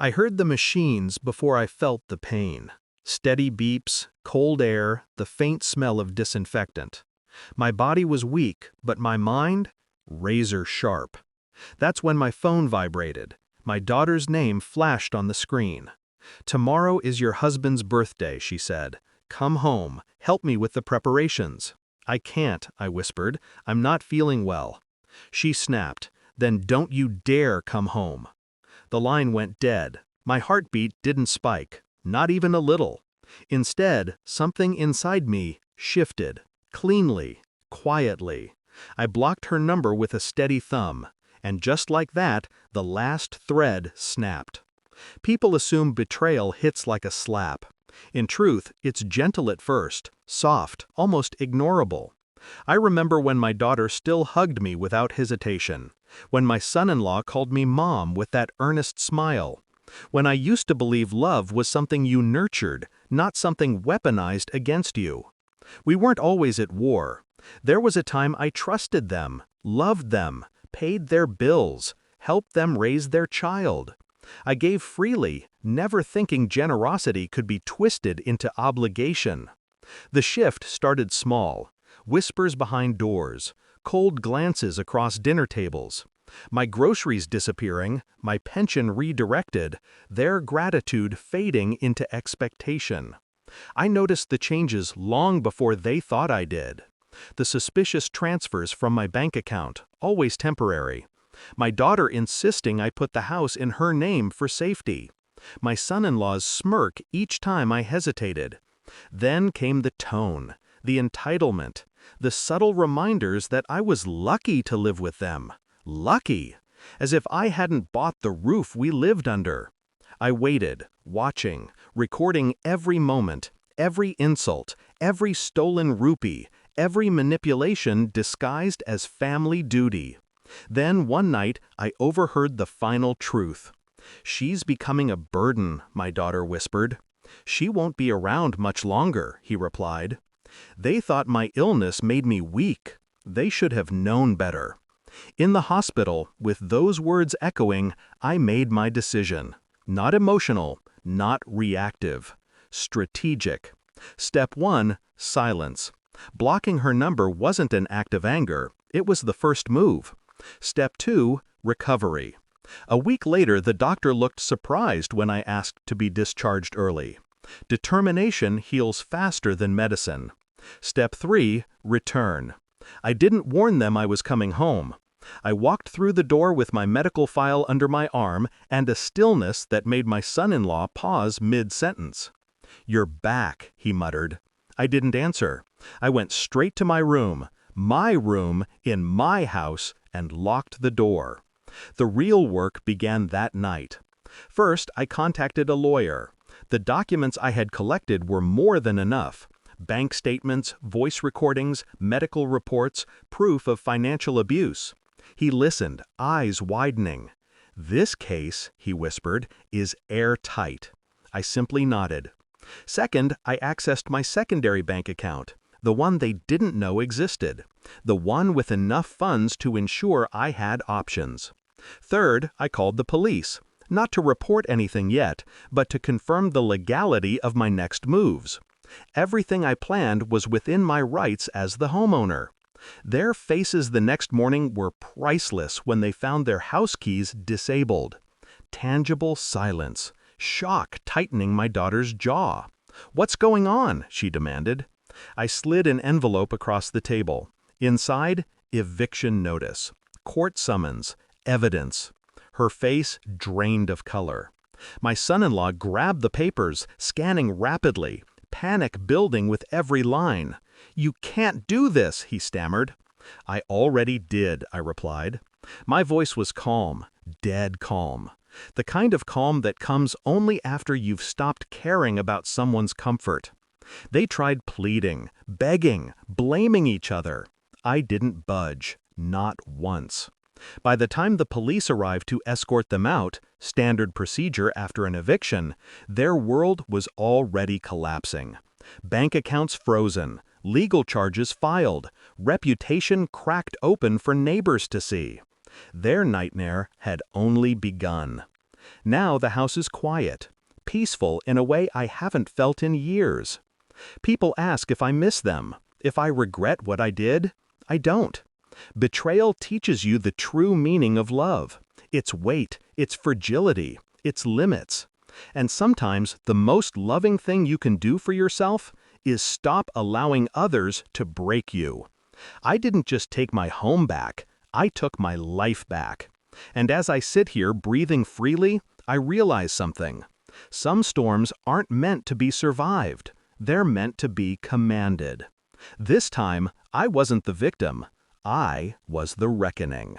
I heard the machines before I felt the pain. Steady beeps, cold air, the faint smell of disinfectant. My body was weak, but my mind? Razor sharp. That's when my phone vibrated. My daughter's name flashed on the screen. "Tomorrow is your husband's birthday," she said. "Come home, help me with the preparations." "I can't," I whispered. "I'm not feeling well." She snapped, "Then don't you dare come home." The line went dead. My heartbeat didn't spike, not even a little. Instead, something inside me shifted, cleanly, quietly. I blocked her number with a steady thumb, and just like that, the last thread snapped. People assume betrayal hits like a slap. In truth, it's gentle at first, soft, almost ignorable. I remember when my daughter still hugged me without hesitation, when my son-in-law called me mom with that earnest smile, when I used to believe love was something you nurtured, not something weaponized against you. We weren't always at war. There was a time I trusted them, loved them, paid their bills, helped them raise their child. I gave freely, never thinking generosity could be twisted into obligation. The shift started small. Whispers behind doors, cold glances across dinner tables. My groceries disappearing, my pension redirected, their gratitude fading into expectation. I noticed the changes long before they thought I did. The suspicious transfers from my bank account, always temporary. My daughter insisting I put the house in her name for safety. My son-in-law's smirk each time I hesitated. Then came the tone, the entitlement, the subtle reminders that I was lucky to live with them. Lucky! As if I hadn't bought the roof we lived under. I waited, watching, recording every moment, every insult, every stolen rupee, every manipulation disguised as family duty. Then one night, I overheard the final truth. "She's becoming a burden," my daughter whispered. "She won't be around much longer," he replied. They thought my illness made me weak. They should have known better. In the hospital, with those words echoing, I made my decision. Not emotional, not reactive. Strategic. Step 1, silence. Blocking her number wasn't an act of anger, it was the first move. Step 2, recovery. A week later, the doctor looked surprised when I asked to be discharged early. Determination heals faster than medicine. Step 3, return. I didn't warn them I was coming home. I walked through the door with my medical file under my arm and a stillness that made my son-in-law pause mid-sentence. "You're back," he muttered. I didn't answer. I went straight to my room in my house, and locked the door. The real work began that night. First, I contacted a lawyer. The documents I had collected were more than enough. Bank statements, voice recordings, medical reports, proof of financial abuse. He listened, eyes widening. "This case," he whispered, "is airtight." I simply nodded. Second, I accessed my secondary bank account, the one they didn't know existed, the one with enough funds to ensure I had options. Third, I called the police, not to report anything yet, but to confirm the legality of my next moves. Everything I planned was within my rights as the homeowner. Their faces the next morning were priceless when they found their house keys disabled. Tangible silence, shock tightening my daughter's jaw. "What's going on?" she demanded. I slid an envelope across the table. Inside, eviction notice, court summons, evidence. Her face drained of color. My son-in-law grabbed the papers, scanning rapidly, panic building with every line. "You can't do this," he stammered. "I already did," I replied. My voice was calm, dead calm. The kind of calm that comes only after you've stopped caring about someone's comfort. They tried pleading, begging, blaming each other. I didn't budge, not once. By the time the police arrived to escort them out, standard procedure after an eviction, their world was already collapsing. Bank accounts frozen, legal charges filed, reputation cracked open for neighbors to see. Their nightmare had only begun. Now the house is quiet, peaceful in a way I haven't felt in years. People ask if I miss them, if I regret what I did. I don't. Betrayal teaches you the true meaning of love, its weight, its fragility, its limits. And sometimes the most loving thing you can do for yourself is stop allowing others to break you. I didn't just take my home back, I took my life back. And as I sit here breathing freely, I realize something. Some storms aren't meant to be survived. They're meant to be commanded. This time, I wasn't the victim. I was the reckoning.